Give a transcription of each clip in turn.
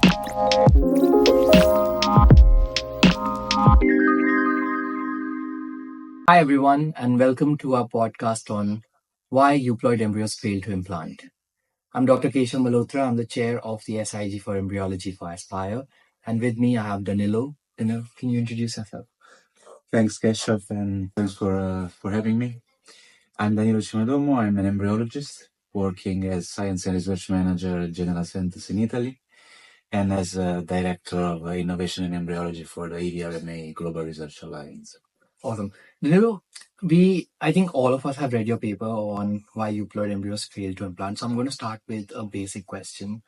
Hi, everyone, and welcome to our podcast on why euploid embryos fail to implant. I'm Dr. Keshav Malhotra. I'm the chair of the SIG for Embryology for Aspire. And with me, I have Danilo. Danilo, can you introduce yourself? Thanks, Keshav, and thanks for having me. I'm Danilo Cimadomo. I'm an embryologist working as Science and Research Manager at General Centers in Italy and as a Director of Innovation in Embryology for the EVRMA Global Research Alliance. Awesome. Danilo, I think all of us have read your paper on why euploid embryos fail to implant. So I'm going to start with a basic question.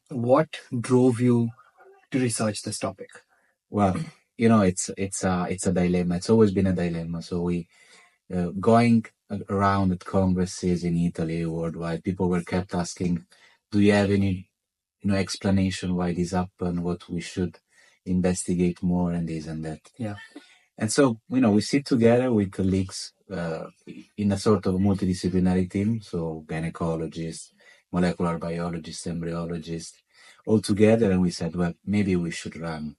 What drove you to research this topic? Well, it's a dilemma. It's always been a dilemma. So we going around at congresses in Italy, worldwide, people were kept asking, "Do you have any explanation why this happened? What we should investigate more and this and that." Yeah. And so, we sit together with colleagues in a sort of multidisciplinary team, so gynecologists, molecular biologists, embryologists, all together, and we said, well, maybe we should run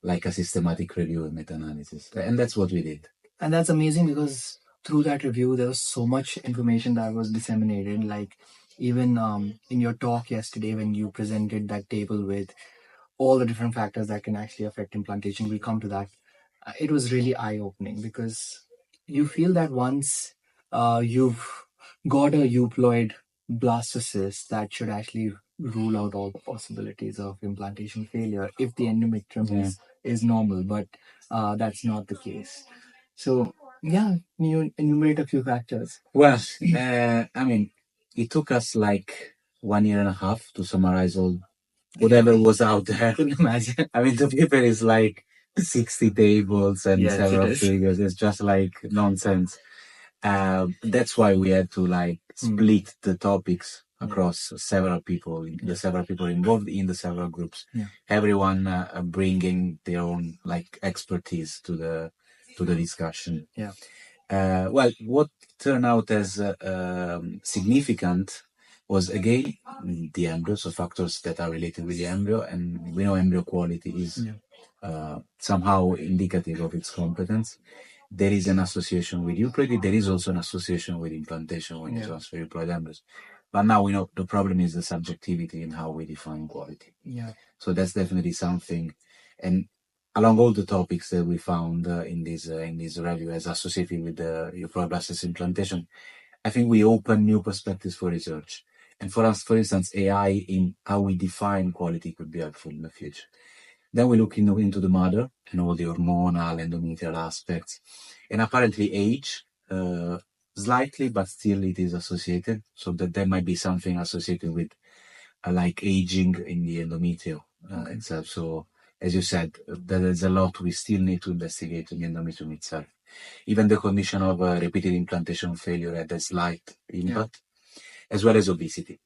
like a systematic review and meta-analysis. And that's what we did. And that's amazing because through that review, there was so much information that was disseminated. Like even in your talk yesterday, when you presented that table with all the different factors that can actually affect implantation, we'll come to that. It was really eye-opening because you feel that once you've got a euploid blastocyst, that should actually rule out all the possibilities of implantation failure if the endometrium is normal, but that's not the case. So, yeah, you enumerate a few factors. Well, it took us like 1.5 years to summarize all whatever was out there. I can imagine. I mean, the paper is like 60 tables and Yes, several it is. figures. It's just like nonsense. That's why we had to like split the topics across several people, the several people involved in the several groups. Everyone bringing their own like expertise to the discussion. Well, what turned out as significant was again the embryo, so factors that are related with the embryo, and we know embryo quality is somehow indicative of its competence. There is an association with euploid. There is also an association with implantation when you transfer euploid embryos. But now we know the problem is the subjectivity in how we define quality. So that's definitely something. And along all the topics that we found in this review as associated with the euploid blastocyst implantation, I think we open new perspectives for research. And for us, for instance, AI in how we define quality could be helpful in the future. Then we look into the mother and all the hormonal, endometrial aspects. And apparently age, slightly, but still it is associated. So that there might be something associated with like aging in the endometrium itself. So as you said, there is a lot we still need to investigate in the endometrium itself. Even the condition of repeated implantation failure had a slight impact, as well as obesity.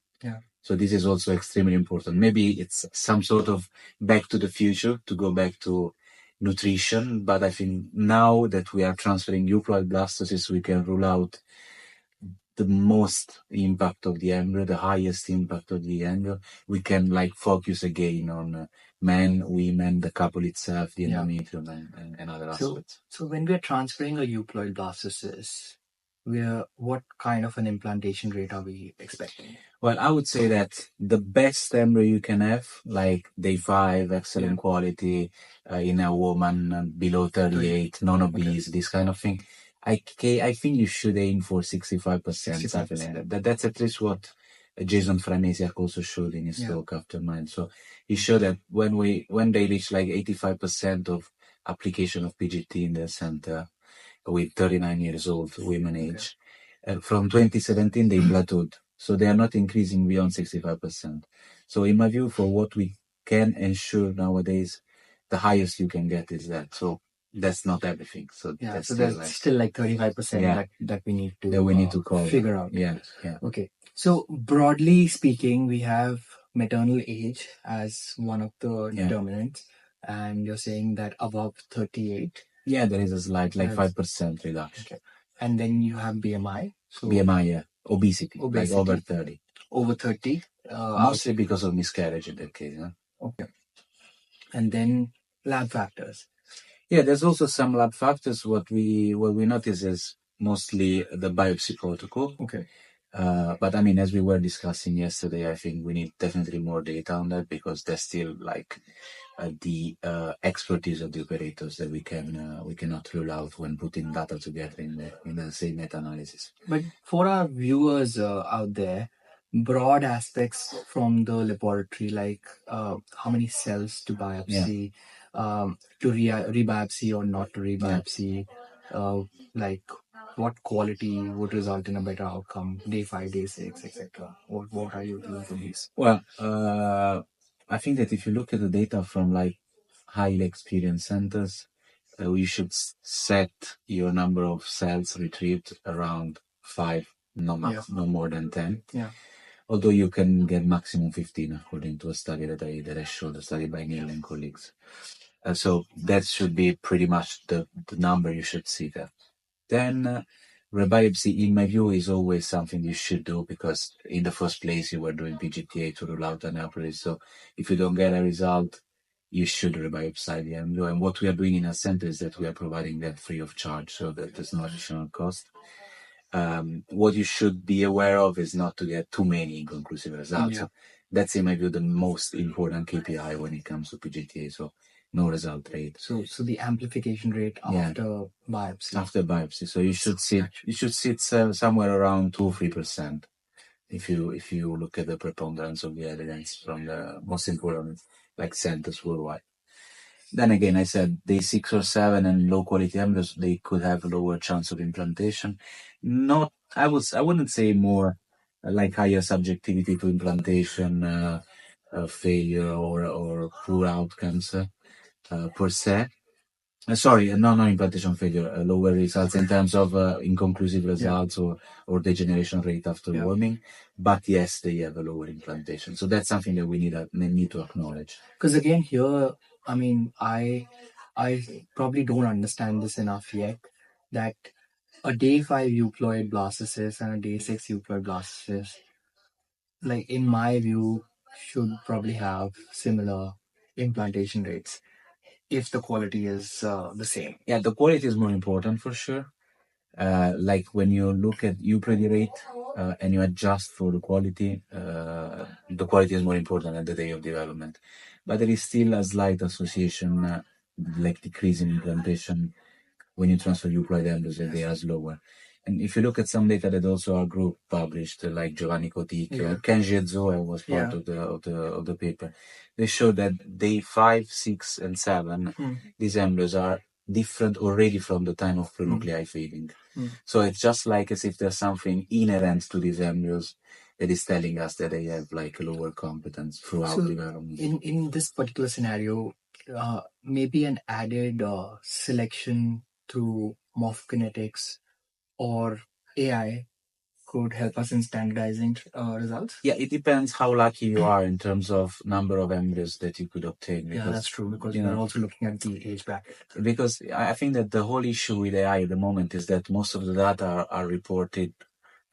So this is also extremely important. Maybe it's some sort of back to the future to go back to nutrition, but I think now that we are transferring euploid blastocysts, we can rule out the most impact of the embryo, the highest impact of the embryo. We can like focus again on men, women, the couple itself, the endometrium, and other aspects. So when we're transferring a euploid blastocyst, what kind of an implantation rate are we expecting? Well, I would say that the best embryo you can have, like day 5, excellent quality in a woman below 38, non-obese, this kind of thing. I think you should aim for 65%. Something like that. That's at least what Jason Franesiak also showed in his talk after mine. So he showed that when they reach like 85% of application of PGT in the center with 39 years old women age, from 2017 they plateaued. So they are not increasing beyond 65%. So in my view, for what we can ensure nowadays, the highest you can get is that. So that's not everything. So that's still like 35% that we need to cover. Figure out. Yeah. Okay. So broadly speaking, we have maternal age as one of the determinants, and you're saying that above 38. Yeah, there is a slight 5% reduction. Okay. And then you have BMI. So BMI, obesity, like over 30. Over 30. Mostly because of miscarriage in that case. and then lab factors. Yeah, there's also some lab factors. What we notice is mostly the biopsy protocol. Okay. But I mean, as we were discussing yesterday, I think we need definitely more data on that because there's still like the expertise of the operators that we cannot rule out when putting data together in the same meta-analysis. But for our viewers out there, broad aspects from the laboratory, like how many cells to biopsy, to rebiopsy or not to rebiopsy, like what quality would result in a better outcome, day 5, day 6, etc. What are your views on these? Well, I think that if you look at the data from like highly experienced centers, you should set your number of cells retrieved around 5, no more than 10. Yeah. Although you can get maximum 15 according to a study that I showed, a study by Neil and colleagues. So that should be pretty much the number you should see there. Then rebiopsy, in my view, is always something you should do because in the first place you were doing PGTA to rule out an embryo. So if you don't get a result, you should rebiopsy the embryo. And what we are doing in our center is that we are providing that free of charge, so that there's no additional cost. What you should be aware of is not to get too many inconclusive results. So that's, in my view, the most important KPI when it comes to PGTA. So no result rate. So the amplification rate after biopsy. After biopsy, so you should sit somewhere around 2-3%. If you look at the preponderance of the evidence from the most important like centers worldwide. Then again, I said day 6 or 7 and low quality embryos, they could have a lower chance of implantation. Not, I wouldn't say more like higher subjectivity to implantation failure or poor outcomes per se. Sorry, non-implantation failure, lower results in terms of inconclusive results or degeneration rate after warming. But yes, they have a lower implantation. So that's something that we need to acknowledge. Because again, here, I mean, I probably don't understand this enough yet, that a day 5 euploid blastocyst and a day 6 euploid blastocyst, like in my view, should probably have similar implantation rates if the quality is the same. Yeah, the quality is more important for sure. Like when you look at Euploid rate and you adjust for the quality is more important at the day of development. But there is still a slight association, like decrease in implantation when you transfer Euploid embryos, they are slower. And if you look at some data that also our group published, like Giovanni Coticchio, Kenji Ezoe was part of the paper, they show that day 5, 6, and 7, these embryos are different already from the time of prenuclei fading. So it's just like as if there's something inherent to these embryos that is telling us that they have like a lower competence throughout development. In this particular scenario, maybe an added selection through morphokinetics or AI could help us in standardizing results? Yeah, it depends how lucky you are in terms of number of embryos that you could obtain. Because, that's true, because we're also looking at the age bracket. Because I think that the whole issue with AI at the moment is that most of the data are reported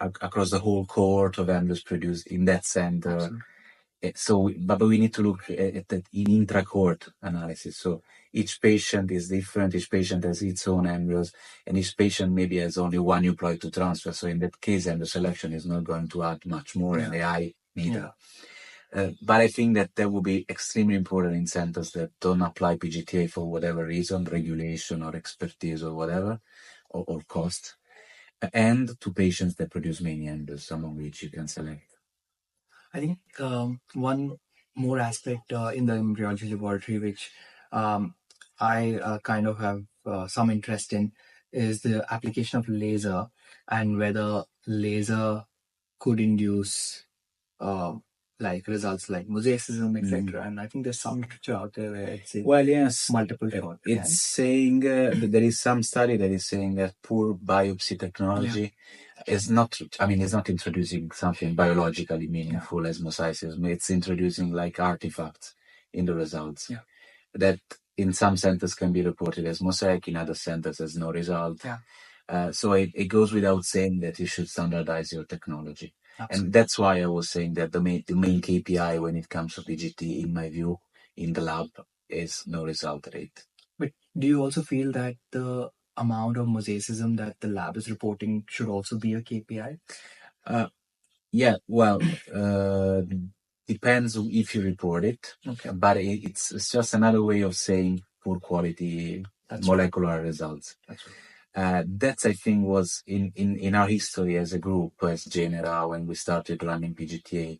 across the whole cohort of embryos produced in that center. So, but we need to look at that in intra-cohort analysis. So each patient is different. Each patient has its own embryos, and each patient maybe has only one euploid to transfer. So in that case, embryo selection is not going to add much more, and AI neither. But I think that would be extremely important in centers that don't apply PGTA for whatever reason, regulation or expertise or whatever, or cost, and to patients that produce many embryos, among which you can select. I think one more aspect in the embryology laboratory, which I kind of have some interest in, is the application of laser and whether laser could induce like results like mosaicism, etc. And I think there's some literature out there where it's multiple shot. It's saying that there is some study that is saying that poor biopsy technology is not. I mean, it's not introducing something biologically meaningful as mosaicism. It's introducing like artifacts in the results that in some centers can be reported as mosaic, in other centers as no result. So it goes without saying that you should standardize your technology. Absolutely. And that's why I was saying that the main KPI when it comes to PGT, in my view, in the lab, is no result rate. But do you also feel that the amount of mosaicism that the lab is reporting should also be a KPI? Yeah, well, depends if you report it. Okay. But it's just another way of saying poor quality molecular results. That's right. That's, I think, was in our history as a group, as Genera, when we started running PGTA.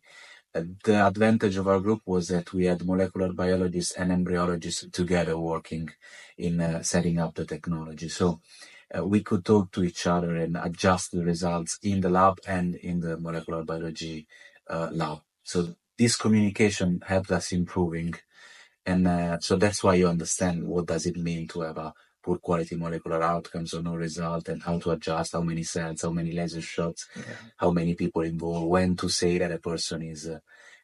The advantage of our group was that we had molecular biologists and embryologists together working in setting up the technology. So we could talk to each other and adjust the results in the lab and in the molecular biology lab. So this communication helped us improving. And so that's why you understand what does it mean to have a poor quality molecular outcomes or no result, and how to adjust how many cells, how many laser shots, how many people involved, when to say that a person is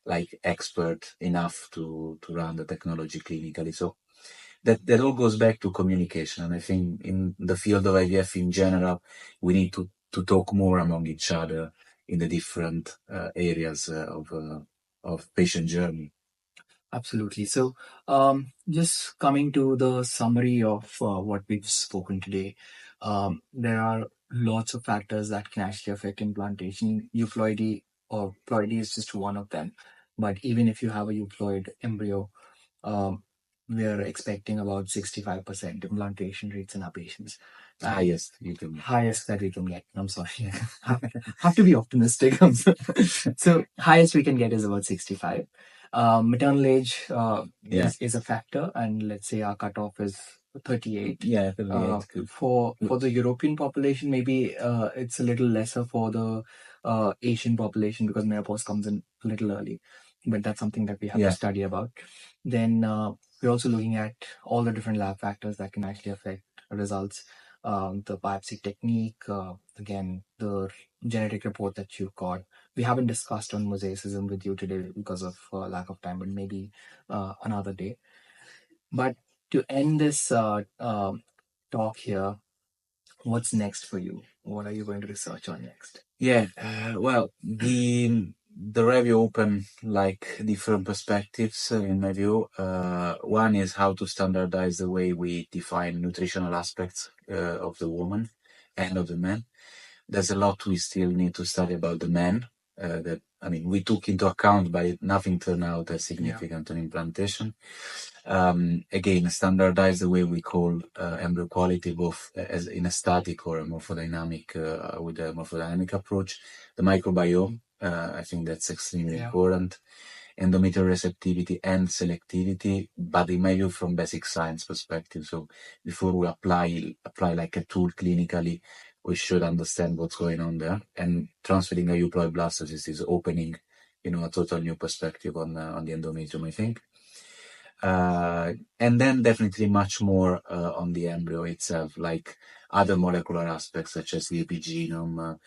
like expert enough to run the technology clinically. So that all goes back to communication. And I think in the field of IVF in general, we need to talk more among each other in the different areas of patient journey. Absolutely. So, just coming to the summary of what we've spoken today, there are lots of factors that can actually affect implantation. Euploidy or ploidy is just one of them. But even if you have a euploid embryo, um, we are expecting about 65% implantation rates in our patients. Highest you can get. Highest that we can get. I'm sorry. Have to be optimistic. So highest we can get is about 65. Maternal age is a factor, and let's say our cutoff is 38. Yeah, 38. For the European population, maybe it's a little lesser for the Asian population because menopause comes in a little early. But that's something that we have to study about. Then we're also looking at all the different lab factors that can actually affect results. The biopsy technique, again, the genetic report that you got. We haven't discussed on mosaicism with you today because of lack of time, but maybe another day. But to end this talk here, what's next for you? What are you going to research on next? Yeah, well, the review open like different perspectives in my view. One is how to standardize the way we define nutritional aspects of the woman and of the man. There's a lot we still need to study about the man. That I mean, we took into account, but nothing turned out as significant on implantation. Again, standardize the way we call embryo quality, both as in a static or a morphodynamic with a morphodynamic approach. The microbiome, I think that's extremely important. Endometrial receptivity and selectivity, but in my view, from basic science perspective. So before we apply like a tool clinically, we should understand what's going on there. And transferring a euploid blastocyst is opening, a total new perspective on the endometrium, I think. And then definitely much more on the embryo itself, like other molecular aspects such as the epigenome,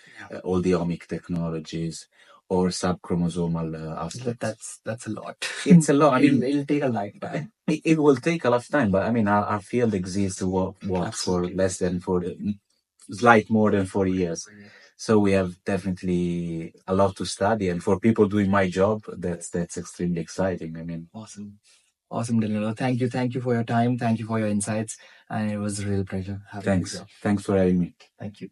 all the omic technologies, or subchromosomal aspects. That's a lot. It's a lot. I mean, it'll take a lifetime. It will take a lot of time, but I mean, our field exists for less than like more than 40 years. So we have definitely a lot to study, and for people doing my job, that's extremely exciting. I mean, Awesome, Danilo. Thank you for your time. Thank you for your insights, and it was a real pleasure having you here. Thanks for having me. Thank you.